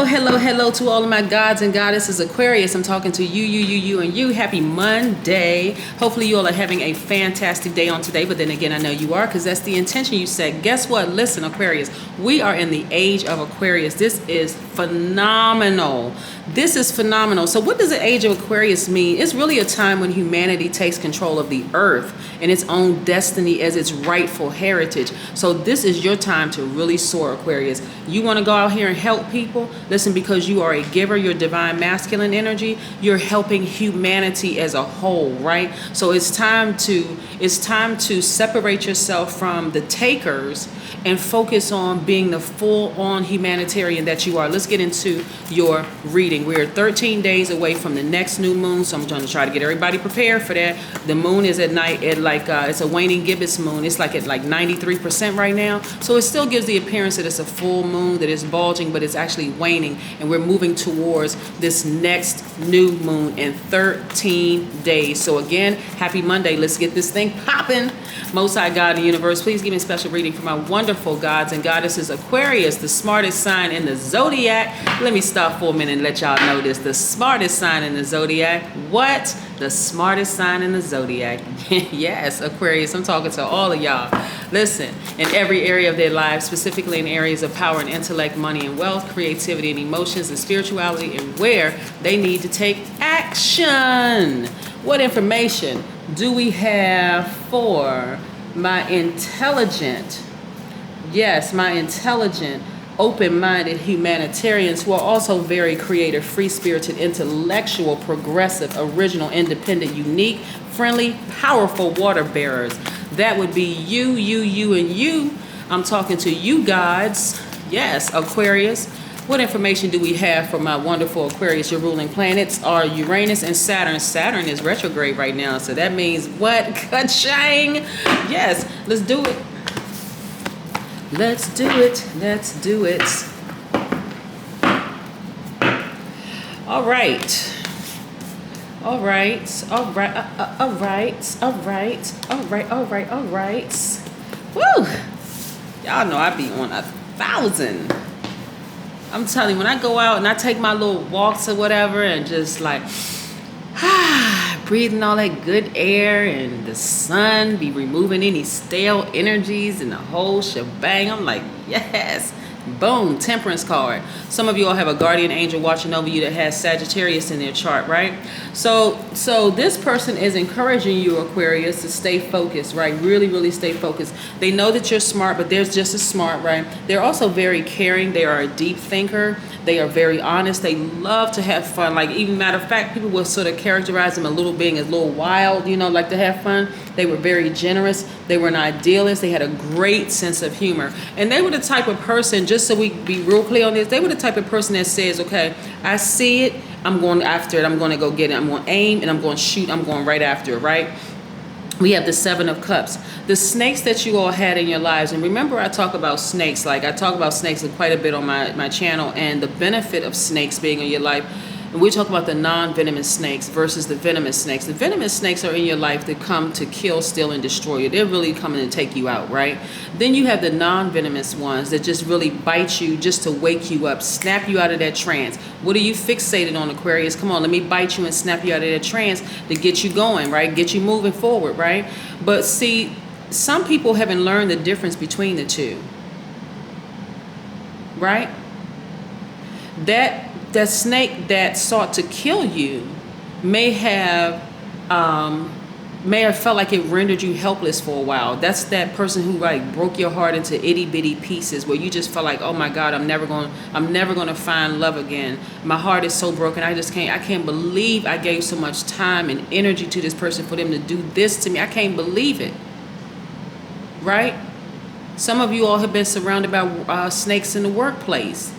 Hello to all of my gods and goddesses Aquarius. I'm talking to you, and you. Happy Monday. Hopefully you all are having a fantastic day on today, but then again, I know you are because that's the intention you set. Guess what? Listen, Aquarius, we are in the age of Aquarius. This is phenomenal. So what does the age of Aquarius mean? It's really a time when humanity takes control of the earth and its own destiny as its rightful heritage. So this is your time to really soar, Aquarius. You want to go out here and help people? Listen, because you are a giver, your divine masculine energy, you're helping humanity as a whole, right? So it's time to separate yourself from the takers and focus on being the full-on humanitarian that you are. Let's get into your reading. We're 13 days away from the next new moon, so I'm going to try to get everybody prepared for that. The moon is at night at it's a waning gibbous moon. It's at 93% right now, so it still gives the appearance that it's a full moon, that it's bulging, but it's actually waning, and we're moving towards this next new moon in 13 days. So again, happy Monday. Let's get this thing popping. Most High God in the universe, please give me a special reading for my wonderful gods and goddesses Aquarius, the smartest sign in the Zodiac. Let me stop for a minute and let y'all know this. The smartest sign in the Zodiac. What? The smartest sign in the Zodiac. Yes, Aquarius, I'm talking to all of y'all. Listen, in every area of their lives, specifically in areas of power and intellect, money and wealth, creativity and emotions and spirituality, and where they need to take action. What information do we have for my intelligent, open-minded humanitarians who are also very creative, free-spirited, intellectual, progressive, original, independent, unique, friendly, powerful water bearers? That would be you, and you. I'm talking to you gods. Yes, Aquarius. What information do we have for my wonderful Aquarius? Your ruling planets are Uranus and Saturn. Saturn is retrograde right now, so that means what? Ka-chang! Yes, let's do it. Let's do it. All right. Woo! Y'all know I be on 1,000. I'm telling you, when I go out and I take my little walks or whatever and just breathing all that good air and the sun be removing any stale energies and the whole shebang, I'm like, yes. Boom, temperance card. Some of you all have a guardian angel watching over you that has Sagittarius in their chart, right? So this person is encouraging you, Aquarius, to stay focused, right? Really stay focused. They know that you're smart, but they're just as smart, right? They're also very caring. They are a deep thinker. They are very honest. They love to have fun. Even matter of fact, people will sort of characterize them a little wild, like to have fun. They were very generous. They were an idealist. They had a great sense of humor. And they were the type of person, just so we be real clear on this, they were the type of person that says, okay, I see it, I'm going after it, I'm going to go get it, I'm going to aim, and I'm going to shoot, I'm going right after it, right? We have the Seven of Cups. The snakes that you all had in your lives, and remember I talk about snakes, I talk about snakes quite a bit on my channel, and the benefit of snakes being in your life. And we talk about the non-venomous snakes versus the venomous snakes. The venomous snakes are in your life that come to kill, steal, and destroy you. They're really coming to take you out, right? Then you have the non-venomous ones that just really bite you just to wake you up, snap you out of that trance. What are you fixated on, Aquarius? Come on, let me bite you and snap you out of that trance to get you going, right? Get you moving forward, right? But see, some people haven't learned the difference between the two, right? That snake that sought to kill you may have felt like it rendered you helpless for a while. That's that person who broke your heart into itty bitty pieces, where you just felt like, oh my God, I'm never going to find love again. My heart is so broken. I can't believe I gave so much time and energy to this person for them to do this to me. I can't believe it. Right? Some of you all have been surrounded by snakes in the workplace.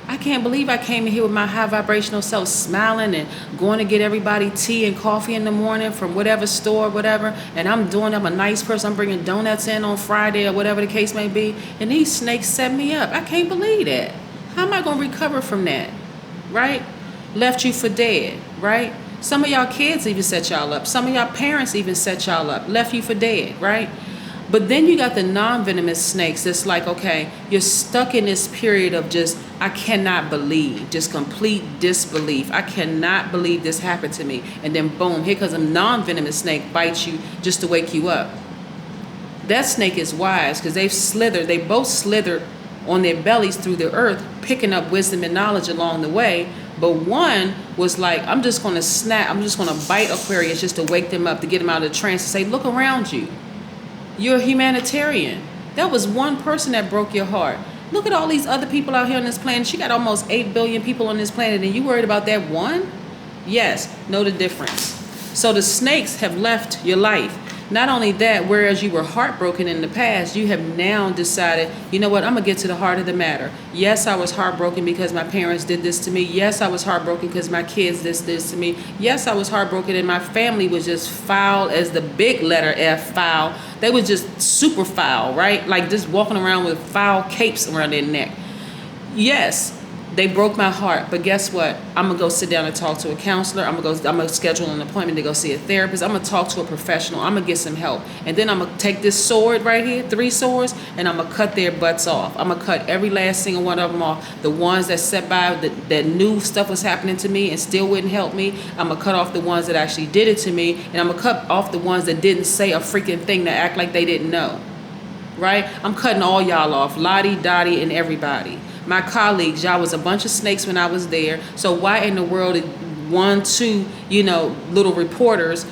I can't believe I came in here with my high vibrational self, smiling and going to get everybody tea and coffee in the morning from whatever store, whatever. And I'm a nice person. I'm bringing donuts in on Friday or whatever the case may be. And these snakes set me up. I can't believe that. How am I going to recover from that? Right? Left you for dead. Right? Some of y'all kids even set y'all up. Some of y'all parents even set y'all up. Left you for dead. Right? But then you got the non-venomous snakes that's like, okay, you're stuck in this period of just I cannot believe, just complete disbelief. I cannot believe this happened to me. And then boom, here comes a non-venomous snake, bites you just to wake you up. That snake is wise because they both slithered on their bellies through the earth, picking up wisdom and knowledge along the way. But one was like, I'm just going to bite Aquarius just to wake them up, to get them out of the trance, and say, look around you. You're a humanitarian. That was one person that broke your heart. Look at all these other people out here on this planet. You got almost 8 billion people on this planet, and you worried about that one? Yes, know the difference. So the snakes have left your life. Not only that, whereas you were heartbroken in the past, you have now decided, you know what, I'm going to get to the heart of the matter. Yes, I was heartbroken because my parents did this to me. Yes, I was heartbroken because my kids did this to me. Yes, I was heartbroken and my family was just foul as the big letter F, foul. They were just super foul, right? Like just walking around with foul capes around their neck. Yes, they broke my heart, but guess what? I'm gonna go sit down and talk to a counselor. I'm gonna schedule an appointment to go see a therapist. I'm gonna talk to a professional. I'm gonna get some help, and then I'm gonna take this sword right here, 3 swords, and I'm gonna cut their butts off. I'm gonna cut every last single one of them off. The ones that sat by that knew stuff was happening to me and still wouldn't help me. I'm gonna cut off the ones that actually did it to me, and I'm gonna cut off the ones that didn't say a freaking thing, that act like they didn't know. Right? I'm cutting all y'all off, Lottie, Dottie, and everybody. My colleagues, y'all was a bunch of snakes when I was there. So why in the world did 1, 2, little reporters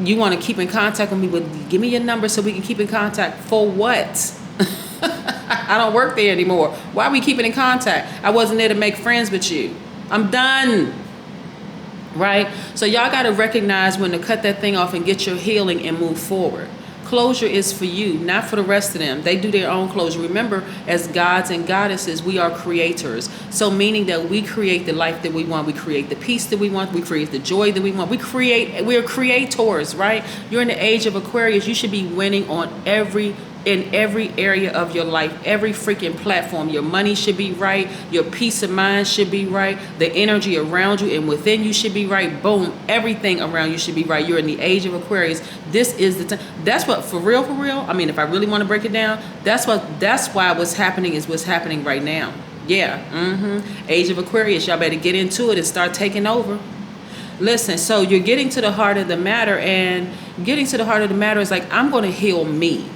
you want to keep in contact with me? But give me your number so we can keep in contact. For what? I don't work there anymore. Why are we keeping in contact? I wasn't there to make friends with you. I'm done. Right? So y'all got to recognize when to cut that thing off and get your healing and move forward. Closure is for you, not for the rest of them. They do their own closure. Remember, as gods and goddesses, we are creators. So meaning that we create the life that we want. We create the peace that we want. We create the joy that we want. We're creators, right? You're in the age of Aquarius. You should be winning in every area of your life, every freaking platform. Your money should be right. Your peace of mind should be right. The energy around you and within you should be right. Boom. Everything around you should be right. You're in the age of Aquarius. This is the time. That's what, for real. I mean, if I really want to break it down, that's why what's happening is what's happening right now. Yeah. Age of Aquarius. Y'all better get into it and start taking over. Listen, so you're getting to the heart of the matter, and getting to the heart of the matter is like, I'm going to heal me.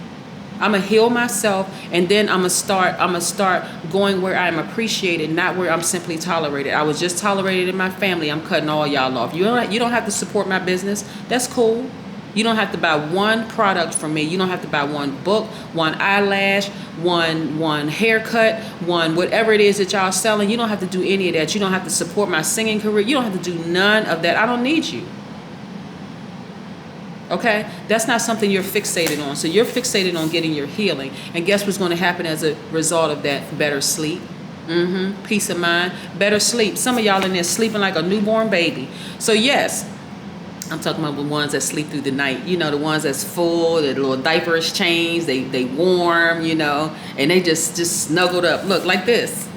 I'm going to heal myself, and then I'm going to start going where I'm appreciated, not where I'm simply tolerated. I was just tolerated in my family. I'm cutting all y'all off. You don't have to support my business. That's cool. You don't have to buy one product from me. You don't have to buy one book, one eyelash, one haircut, one whatever it is that y'all selling. You don't have to do any of that. You don't have to support my singing career. You don't have to do none of that. I don't need you. Okay, that's not something you're fixated on. So you're fixated on getting your healing, and guess what's going to happen as a result of that? Better sleep, peace of mind, better sleep. Some of y'all in there sleeping like a newborn baby. So yes, I'm talking about the ones that sleep through the night. The ones that's full, the little diaper is changed, they warm, and they just snuggled up. Look, like this.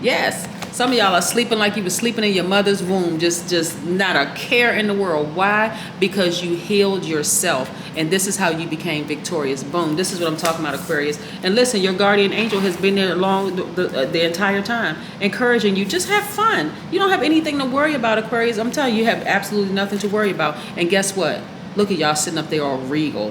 Yes. Some of y'all are sleeping like you were sleeping in your mother's womb, just not a care in the world. Why? Because you healed yourself, and this is how you became victorious. Boom. This is what I'm talking about, Aquarius. And listen, your guardian angel has been there along the entire time, encouraging you. Just have fun. You don't have anything to worry about, Aquarius. I'm telling you, you have absolutely nothing to worry about. And guess what? Look at y'all sitting up there all regal.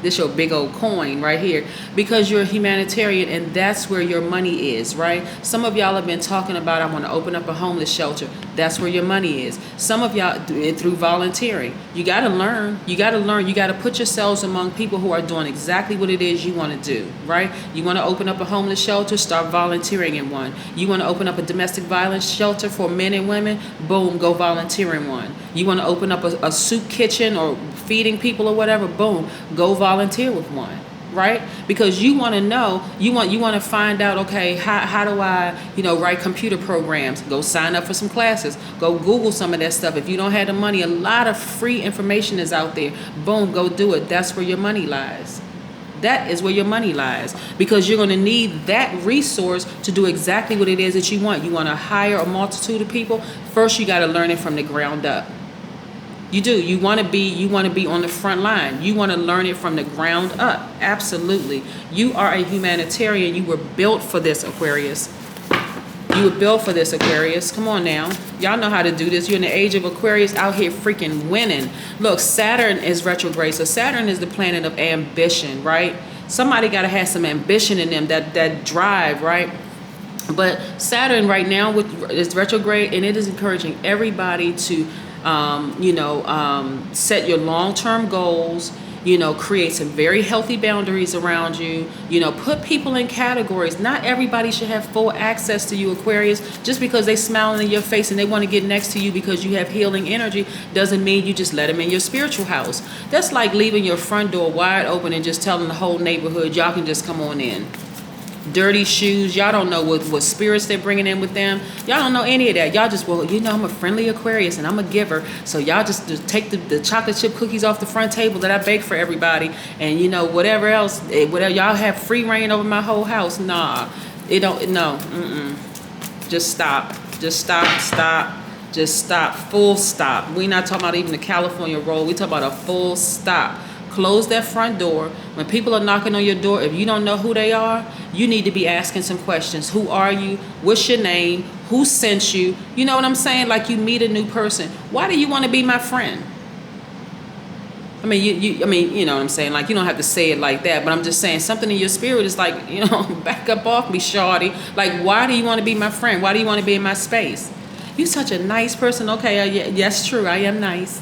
This your big old coin right here. Because you're a humanitarian, and that's where your money is, right? Some of y'all have been talking about, I want to open up a homeless shelter. That's where your money is. Some of y'all, through volunteering. You got to learn. You got to put yourselves among people who are doing exactly what it is you want to do, right? You want to open up a homeless shelter? Start volunteering in one. You want to open up a domestic violence shelter for men and women? Boom, go volunteer in one. You want to open up a soup kitchen or feeding people or whatever? Boom, go volunteer with one, right? Because you want to know, you want to find out, okay, how do I, write computer programs? Go sign up for some classes. Go Google some of that stuff. If you don't have the money, a lot of free information is out there. Boom, go do it. That's where your money lies. That is where your money lies, because you're going to need that resource to do exactly what it is that you want. You want to hire a multitude of people. First, you got to learn it from the ground up. You do. You want to be on the front line. You want to learn it from the ground up. Absolutely. You are a humanitarian. You were built for this, Aquarius. You were built for this, Aquarius. Come on now. Y'all know how to do this. You're in the age of Aquarius, out here freaking winning. Look, Saturn is retrograde. So Saturn is the planet of ambition, right? Somebody got to have some ambition in them, that drive, right? But Saturn right now is retrograde, and it is encouraging everybody to, set your long-term goals. Create some very healthy boundaries around you. Put people in categories. Not everybody should have full access to you, Aquarius. Just because they smiling in your face and they want to get next to you because you have healing energy doesn't mean you just let them in your spiritual house. That's like leaving your front door wide open and just telling the whole neighborhood, y'all can just come on in. Dirty shoes. Y'all don't know what spirits they're bringing in with them. Y'all don't know any of that. Y'all just, I'm a friendly Aquarius and I'm a giver. So y'all just take the chocolate chip cookies off the front table that I bake for everybody. And whatever else, whatever, y'all have free reign over my whole house. Nah, it don't, no. Just stop. Just stop. Just stop. Full stop. We're not talking about even the California roll. We talking about a full stop. Close that front door. When people are knocking on your door, if you don't know who they are, you need to be asking some questions. Who are you? What's your name? Who sent you? You know what I'm saying? Like you meet a new person. Why do you want to be my friend? I mean, you know what I'm saying? Like, you don't have to say it like that, but I'm just saying something in your spirit is like, back up off me, shawty. Like, why do you want to be my friend? Why do you want to be in my space? You're such a nice person. Okay, yes, true. I am nice.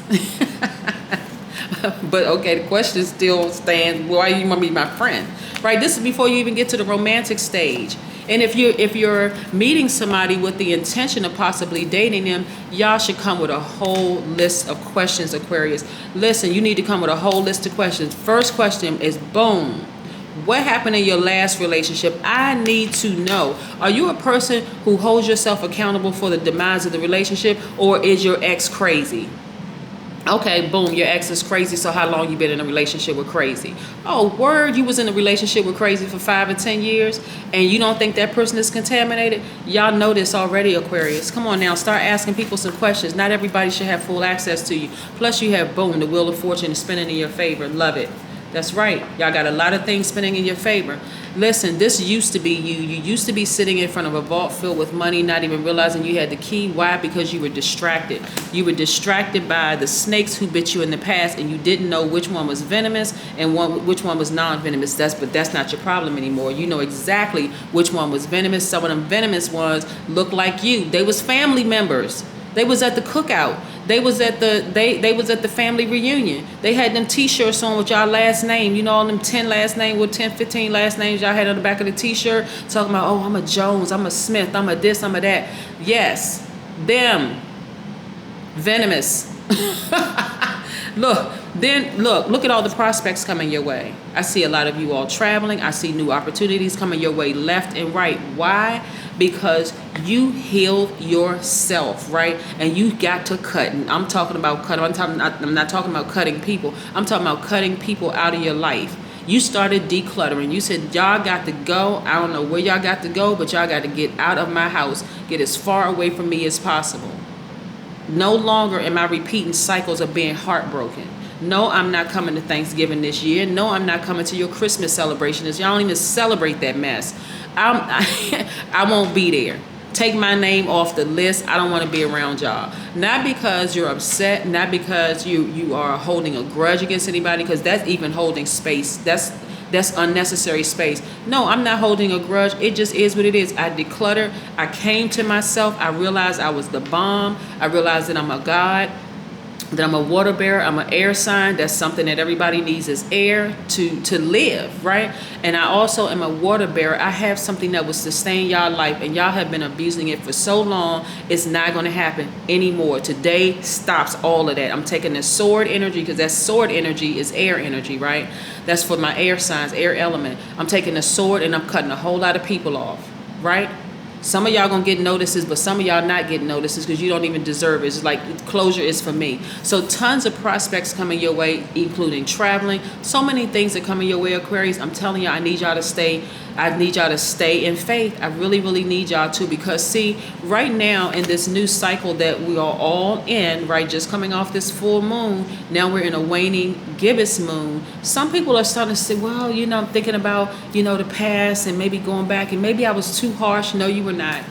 But okay, the question still stands, why do you want to be my friend? Right? This is before you even get to the romantic stage. And if you're meeting somebody with the intention of possibly dating them, y'all should come with a whole list of questions, Aquarius. Listen, you need to come with a whole list of questions. First question is, boom, what happened in your last relationship? I need to know. Are you a person who holds yourself accountable for the demise of the relationship, or is your ex crazy? Okay, boom, your ex is crazy, so how long you been in a relationship with crazy? Oh, word, you was in a relationship with crazy for 5 or 10 years, and you don't think that person is contaminated? Y'all know this already, Aquarius. Come on now, start asking people some questions. Not everybody should have full access to you. Plus you have, boom, the wheel of fortune is spinning in your favor. Love it. That's right. Y'all got a lot of things spinning in your favor. Listen, this used to be you. You used to be sitting in front of a vault filled with money, not even realizing you had the key. Why? Because you were distracted. You were distracted by the snakes who bit you in the past, and you didn't know which one was venomous and which one was non-venomous. But that's not your problem anymore. You know exactly which one was venomous. Some of them venomous ones look like you. They was family members. They was at the cookout. They was at the family reunion. They had them t-shirts on with y'all last name. You know, all them 10 last name with 10, 15 last names y'all had on the back of the t-shirt, talking about, oh, I'm a Jones, I'm a Smith, I'm a this, I'm a that. Yes, them. Venomous. Look at all the prospects coming your way. I see a lot of you all traveling. I see new opportunities coming your way left and right. Why? Because you healed yourself, right? And you got to cut. And I'm talking about cutting. I'm not talking about cutting people. I'm talking about cutting people out of your life. You started decluttering. You said, y'all got to go. I don't know where y'all got to go, but y'all got to get out of my house. Get as far away from me as possible. No longer am I repeating cycles of being heartbroken. No, I'm not coming to Thanksgiving this year. No, I'm not coming to your Christmas celebration. Y'all don't even celebrate that mess. I won't be there. Take my name off the list. I don't want to be around y'all. Not because you're upset, not because you are holding a grudge against anybody, because that's even holding space. That's unnecessary space. No, I'm not holding a grudge. It just is what it is. I declutter. I came to myself. I realized I was the bomb. I realized that I'm a god, that I'm a water bearer, I'm an air sign. That's something that everybody needs, is air to live, right? And I also am a water bearer. I have something that will sustain y'all life, and y'all have been abusing it for so long. It's not going to happen anymore. Today stops all of that. I'm taking the sword energy, because that sword energy is air energy, right? That's for my air signs, air element. I'm taking the sword and I'm cutting a whole lot of people off, right? Some of y'all gonna get notices, but some of y'all not getting notices because you don't even deserve it. It's like closure is for me. So tons of prospects coming your way, including traveling. So many things are coming your way, Aquarius. I'm telling you, I need y'all to stay. I need y'all to stay in faith. I really, really need y'all to, because see, right now in this new cycle that we are all in, right, just coming off this full moon, now we're in a waning gibbous moon. Some people are starting to say, well, you know, I'm thinking about, you know, the past and maybe going back, and maybe I was too harsh. No, you were not.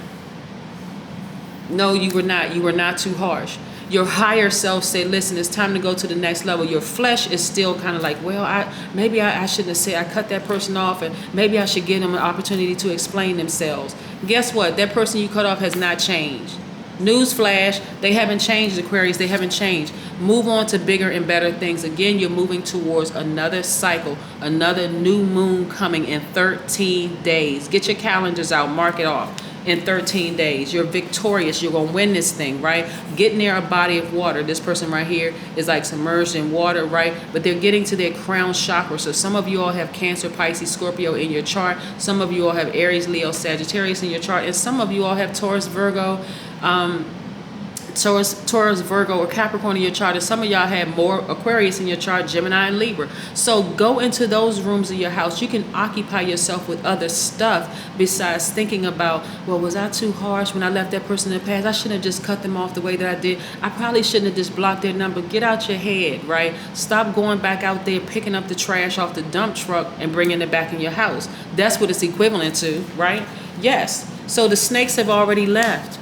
No, you were not. You were not too harsh. Your higher self said, listen, it's time to go to the next level. Your flesh is still kind of like, well, maybe I shouldn't have said, I cut that person off, and maybe I should give them an opportunity to explain themselves. Guess what? That person you cut off has not changed. Newsflash, they haven't changed, Aquarius. They haven't changed. Move on to bigger and better things. Again, you're moving towards another cycle, another new moon coming in 13 days. Get your calendars out, mark it off. In 13 days, you're victorious. You're gonna win this thing, right? Get near a body of water. This person right here is like submerged in water, right? But they're getting to their crown chakra. So some of you all have Cancer, Pisces, Scorpio in your chart. Some of you all have Aries, Leo, Sagittarius in your chart, and some of you all have Taurus, Virgo, Taurus, Virgo, or Capricorn in your chart, and some of y'all have more Aquarius in your chart, Gemini and Libra. So go into those rooms of your house. You can occupy yourself with other stuff besides thinking about, well, was I too harsh when I left that person in the past? I shouldn't have just cut them off the way that I did. I probably shouldn't have just blocked their number. Get out your head, right? Stop going back out there, picking up the trash off the dump truck and bringing it back in your house. That's what it's equivalent to, right? Yes. So the snakes have already left.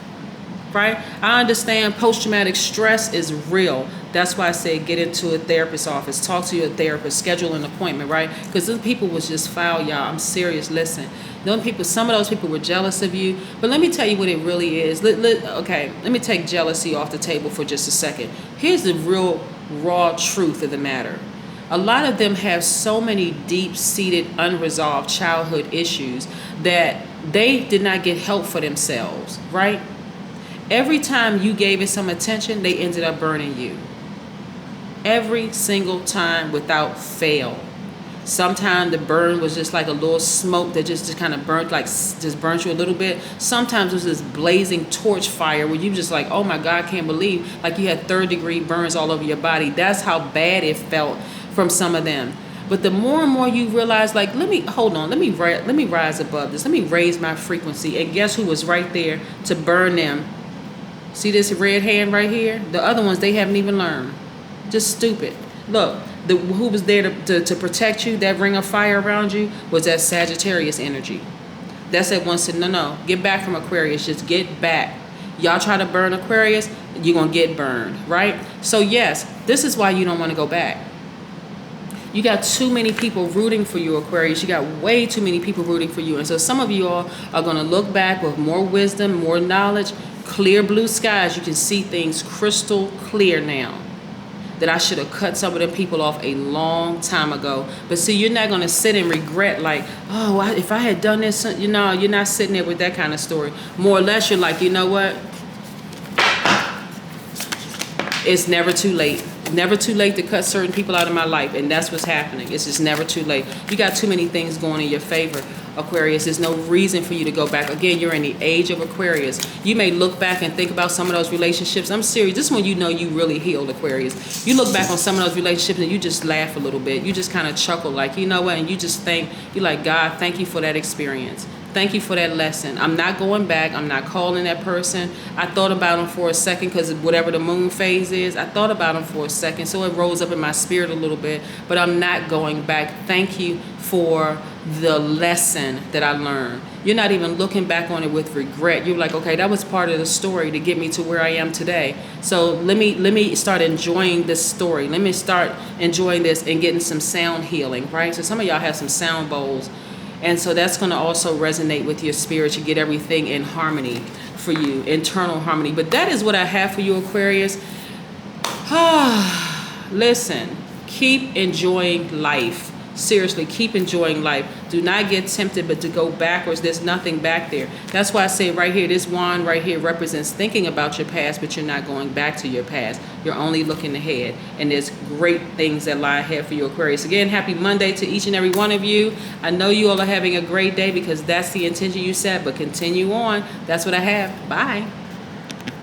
Right? I understand post-traumatic stress is real. That's why I say get into a therapist's office, talk to your therapist, schedule an appointment, right? Because those people was just foul, y'all. I'm serious. Listen, some of those people were jealous of you. But let me tell you what it really is. Okay, let me take jealousy off the table for just a second. Here's the real raw truth of the matter. A lot of them have so many deep-seated, unresolved childhood issues that they did not get help for themselves, right? Every time you gave it some attention, they ended up burning you. Every single time without fail. Sometimes the burn was just like a little smoke that just kind of burnt, like just burnt you a little bit. Sometimes it was this blazing torch fire where you just like, oh my God, I can't believe, like you had third-degree burns all over your body. That's how bad it felt from some of them. But the more and more you realize, like, let me rise above this. Let me raise my frequency. And guess who was right there to burn them? See this red hand right here? The other ones, they haven't even learned. Just stupid. Look, who was there to protect you, that ring of fire around you, was that Sagittarius energy. That's that one said, no, get back from Aquarius. Just get back. Y'all try to burn Aquarius, you're going to get burned, right? So yes, this is why you don't want to go back. You got too many people rooting for you, Aquarius. You got way too many people rooting for you. And so some of you all are going to look back with more wisdom, more knowledge, clear blue skies. You can see things crystal clear now. That I should have cut some of them people off a long time ago. But see, you're not going to sit and regret like, oh, if I had done this, you know, you're not sitting there with that kind of story. More or less, you're like, you know what? It's never too late. Never too late to cut certain people out of my life. And that's what's happening. It's just never too late. You got too many things going in your favor, Aquarius. There's no reason for you to go back. Again, you're in the age of Aquarius. You may look back and think about some of those relationships. I'm serious. This is when you know you really healed, Aquarius. You look back on some of those relationships and you just laugh a little bit. You just kind of chuckle like, you know what? And you just think, you're like, God, thank you for that experience. Thank you for that lesson. I'm not going back. I'm not calling that person. I thought about him for a second because whatever the moon phase is, I thought about him for a second. So it rose up in my spirit a little bit, but I'm not going back. Thank you for the lesson that I learned. You're not even looking back on it with regret. You're like, okay, that was part of the story to get me to where I am today. So let me start enjoying this story. Let me start enjoying this and getting some sound healing, right? So some of y'all have some sound bowls. And so that's going to also resonate with your spirit to get everything in harmony for you, internal harmony. But that is what I have for you, Aquarius. Listen, keep enjoying life. seriously, keep enjoying life. Do not get tempted, but to go backwards. There's nothing back there. That's why I say right here, this wand right here represents thinking about your past, but you're not going back to your past. You're only looking ahead. And there's great things that lie ahead for you, Aquarius. Again, happy Monday to each and every one of you. I know you all are having a great day because that's the intention you set, but continue on. That's what I have. Bye.